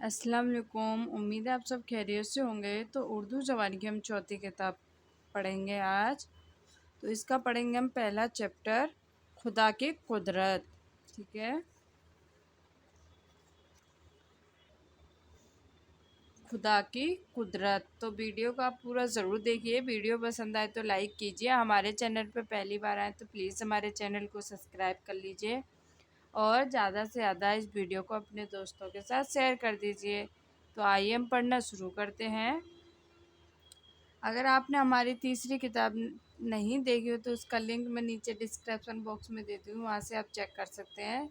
अस्सलाम वालेकुम। उम्मीद है आप सब खैरियत से होंगे। तो उर्दू ज़बान की हम चौथी किताब पढ़ेंगे आज। तो इसका पढ़ेंगे हम पहला चैप्टर, खुदा की कुदरत। ठीक है, खुदा की कुदरत। तो वीडियो को आप पूरा ज़रूर देखिए। वीडियो पसंद आए तो लाइक कीजिए। हमारे चैनल पे पहली बार आए तो प्लीज़ हमारे चैनल को सब्सक्राइब कर लीजिए और ज़्यादा से ज़्यादा इस वीडियो को अपने दोस्तों के साथ शेयर कर दीजिए। तो आइए हम पढ़ना शुरू करते हैं। अगर आपने हमारी तीसरी किताब नहीं देखी हो तो उसका लिंक मैं नीचे डिस्क्रिप्शन बॉक्स में देती हूँ, वहाँ से आप चेक कर सकते हैं।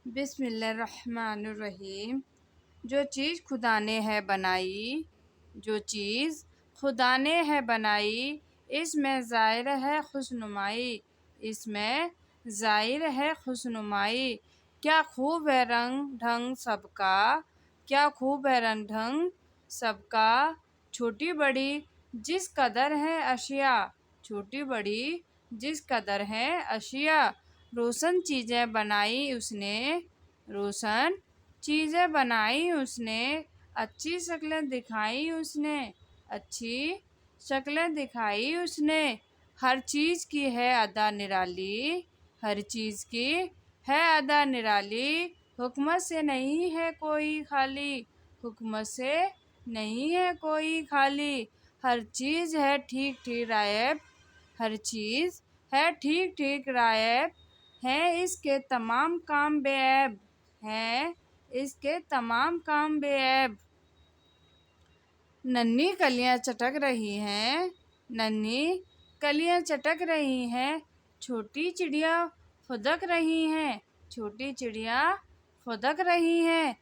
बिस्मिल्लाहिर्रहमानिर्रहीम। जो चीज़ खुदा ने है बनाई, जो चीज़ खुदा ने है बनाई, इसमें ज़ाहिर है खुशनुमाई, इसमें ज़ाहिर है खुशनुमाई। क्या खूब है रंग ढंग सबका, क्या खूब है रंग ढंग सबका। छोटी बड़ी जिस कदर है अशिया, छोटी बड़ी जिस कदर है अशिया। रोशन चीज़ें बनाई उसने, रोशन चीज़ें बनाई उसने। अच्छी शक्लें दिखाई उसने, अच्छी शक्लें दिखाई उसने। हर चीज़ की है अदा निराली, हर चीज़ की है अदा निराली। हुकमत से नहीं है कोई खाली, हुकमत से नहीं है कोई खाली। हर चीज़ है ठीक ठीक रायब, हर चीज़ है ठीक ठीक रायब। हैं इसके तमाम काम बेऐब, हैं इसके तमाम काम बेऐब। नन्ही कलियां चटक रही हैं, नन्ही कलियां चटक रही हैं। छोटी चिड़िया फुदक रही हैं, छोटी चिड़िया फुदक रही हैं।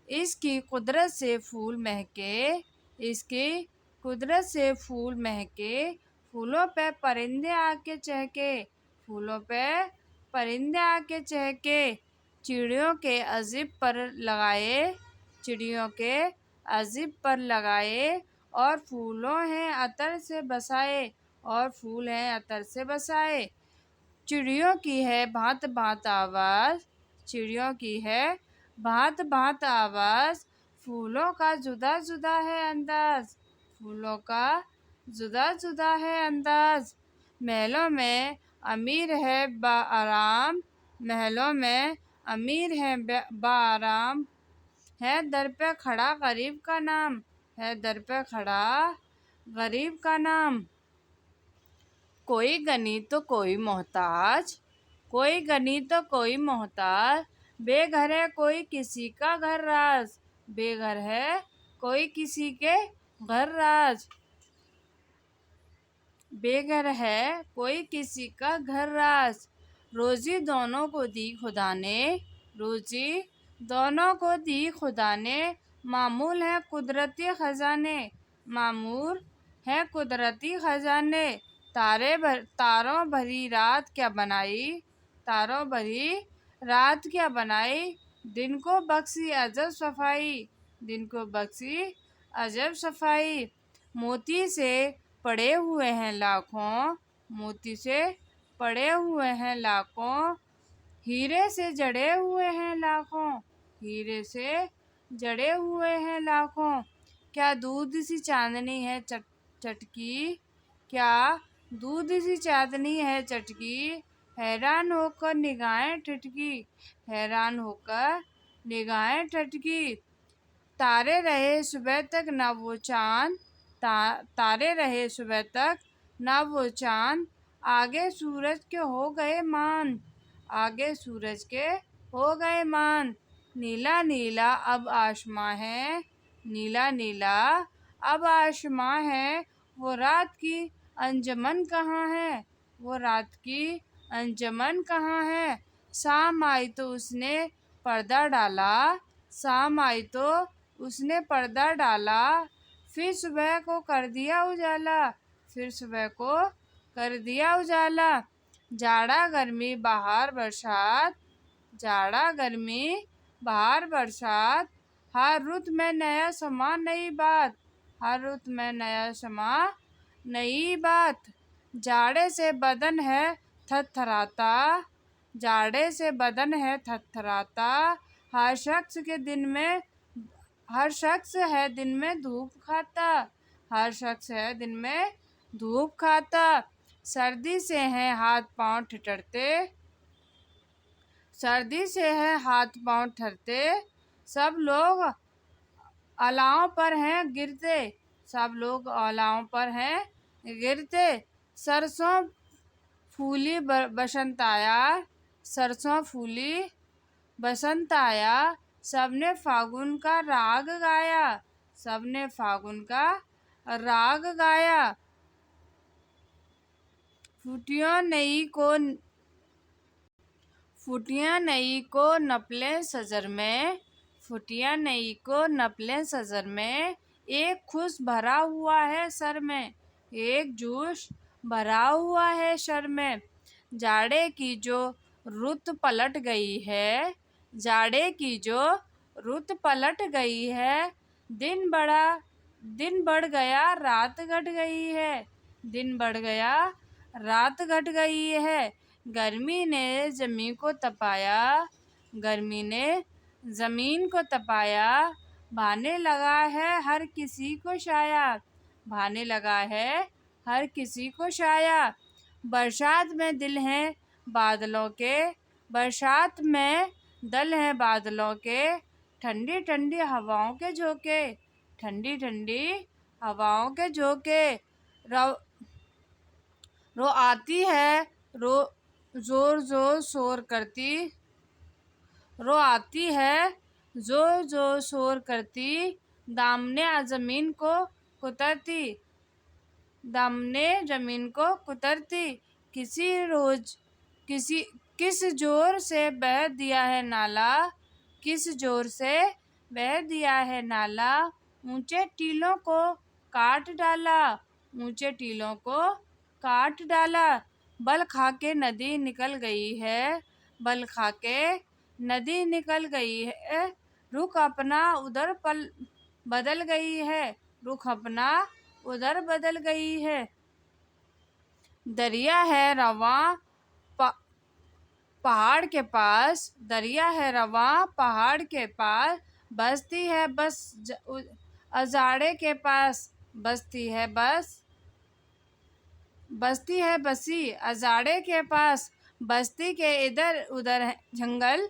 इसकी कुदरत से फूल महके, इसकी कुदरत से फूल महके। फूलों पे परिंदे आके चहके, फूलों पे परिंदे आके चहके। चिड़ियों के अजीब पर लगाए, चिड़ियों के अजीब पर लगाए। और फूलों हैं अतर से बसाए, और फूल हैं अतर से बसाए। चिड़ियों की है भांत भांत आवाज़, चिड़ियों की है भांत भांत आवाज़। फूलों का जुदा जुदा है अंदाज, फूलों का जुदा जुदा है अंदाज। महलों में अमीर है बाआराम, महलों में अमीर है बाआराम। है दर पे खड़ा गरीब का नाम, है दर पे खड़ा गरीब का नाम। कोई गनी तो कोई मोहताज, कोई गनी तो कोई मोहताज। बेघर है कोई किसी का घर राज, बेघर है कोई किसी के घर राज। बेघर है कोई किसी का घर राज। रोजी दोनों को दी खुदा ने, रोजी दोनों को दी खुदा ने। मामूल है कुदरती खजाने, मामूल है कुदरती खजाने। तारों भरी रात क्या बनाई, तारों भरी रात क्या बनाई। दिन को बख्शी अजब सफाई, दिन को बख्शी अजब सफाई। मोती से पड़े हुए हैं लाखों, मोती से पड़े हुए हैं लाखों। हीरे से जड़े हुए हैं लाखों, हीरे से जड़े हुए हैं लाखों। क्या दूध सी चांदनी है चटकी, क्या दूध सी चांदनी है चटकी। हैरान होकर निगाहें ठिठकी, हैरान होकर निगाहें ठिठकी। तारे रहे सुबह तक ना वो चांद, तारे रहे सुबह तक ना वो चांद। आगे सूरज के हो गए मान, आगे सूरज के हो गए मान। नीला नीला अब आसमां है, नीला नीला अब आसमां है। वो रात की अंजमन कहाँ है, वो रात की अंजमन कहाँ है। शाम आई तो उसने पर्दा डाला, शाम आई तो उसने पर्दा डाला। फिर सुबह को कर दिया उजाला, फिर सुबह को कर दिया उजाला। जाड़ा गर्मी बहार बरसात, जाड़ा गर्मी बहार बरसात। हर रुत में नया समा नई बात, हर रुत में नया समा नई बात। जाड़े से बदन है थरथराता, जाड़े से बदन है थरथराता। हर शख्स है दिन में धूप खाता। हर शख्स है दिन में धूप खाता। सर्दी से है हाथ पांव ठिठुरते। सर्दी से है हाथ पांव ठरते। सब लोग अलाव पर हैं गिरते। सब लोग अलाव पर हैं गिरते। सरसों फूली बसंत आया। सरसों फूली बसंत आया। सबने फागुन का राग गाया। सबने फागुन का राग गाया। फुटियां नई को नपले सजर में। फुटियां नई को नपले सजर में। एक खुश भरा हुआ है सर में। एक जोश भरा हुआ है सर में। जाड़े की जो रुत पलट गई है। जाड़े की जो रुत पलट गई है। दिन बढ़ गया रात घट गई है। दिन बढ़ गया रात घट गई है। गर्मी ने जमीन को तपाया। गर्मी ने जमीन को तपाया। भाने लगा है हर किसी को साया। भाने लगा है हर किसी को साया। बरसात में दिल हैं बादलों के। बरसात में दल हैं बादलों के। ठंडी ठंडी हवाओं के झोंके। ठंडी ठंडी हवाओं के झोंके। रो आती है रो जोर जोर शोर करती। रो आती है जोर जोर शोर करती। दामने जमीन को कुतरती। दामने जमीन को कुतरती। किस जोर से बह दिया है नाला। किस जोर से बह दिया है नाला। ऊंचे टीलों को काट डाला। ऊंचे टीलों को काट डाला। बल खा के नदी निकल गई है। बल खा के नदी निकल गई है। रुख अपना उधर बदल गई है। रुख अपना उधर बदल गई है। दरिया है रवां पहाड़ के पास। दरिया है रवां पहाड़ के पास। बस्ती है बस अजाड़े के पास। बस्ती है बसी अजाड़े के पास। बस्ती के इधर उधर है जंगल।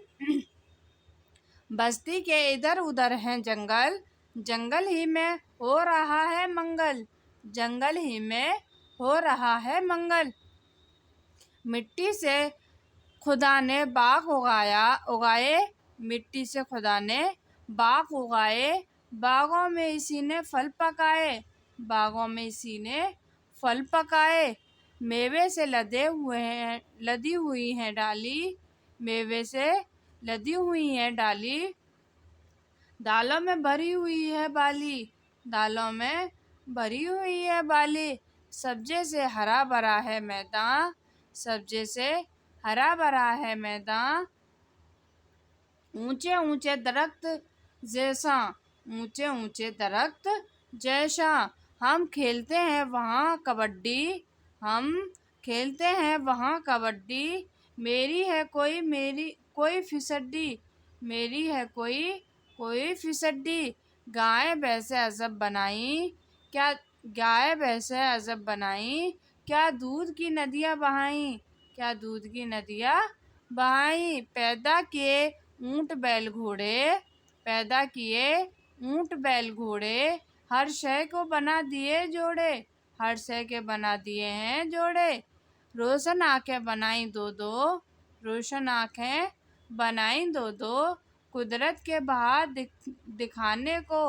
बस्ती के इधर उधर है जंगल। जंगल ही में हो रहा है मंगल। जंगल ही में हो रहा है मंगल। मिट्टी से खुदा ने बाग उगाए। मिट्टी से खुदा ने बाग उगाए। बागों में इसी ने फल पकाए। बागों में इसी ने फल पकाए। मेवे से लदी हुई है डाली। मेवे से लदी हुई है डाली। दालों में भरी हुई है बाली। दालों में भरी हुई है बाली। सब्जे से हरा भरा है मैदान। सब्जे से हरा भरा है मैदान। ऊंचे ऊंचे दरख्त जैसा। ऊंचे ऊंचे दरख्त जैसा। हम खेलते हैं वहाँ कबड्डी। हम खेलते हैं वहाँ कबड्डी। मेरी है कोई फिसड्डी। मेरी है कोई फिसड्डी। गाय भैंसे अजब बनाई। क्या गाय भैंसे अजब बनाई। क्या दूध की नदियाँ बहाई। क्या दूध की नदियाँ बहाई। पैदा किए ऊंट बैल घोड़े। पैदा किए ऊंट बैल घोड़े। हर शय को बना दिए जोड़े। हर शय के बना दिए हैं जोड़े। रोशन आंखें बनाई दो दो। रोशन आंखें बनाई दो दो। कुदरत के बाहर दिखाने को।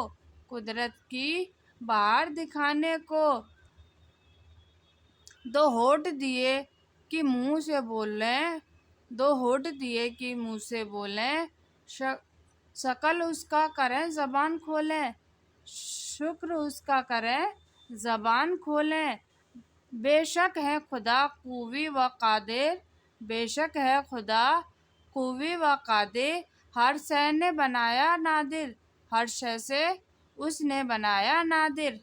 कुदरत की बाहर दिखाने को। दो होठ दिए कि मुंह से बोलें। दो होठ दिए कि मुंह से बोलें। शकल उसका करें जबान खोलें। शुक्र उसका करें जबान खोलें। बेशक है खुदा कुवी व कादिर। बेशक है खुदा कुवी व कादिर। हर शय ने बनाया नादिर। हर शय से उसने बनाया नादिर।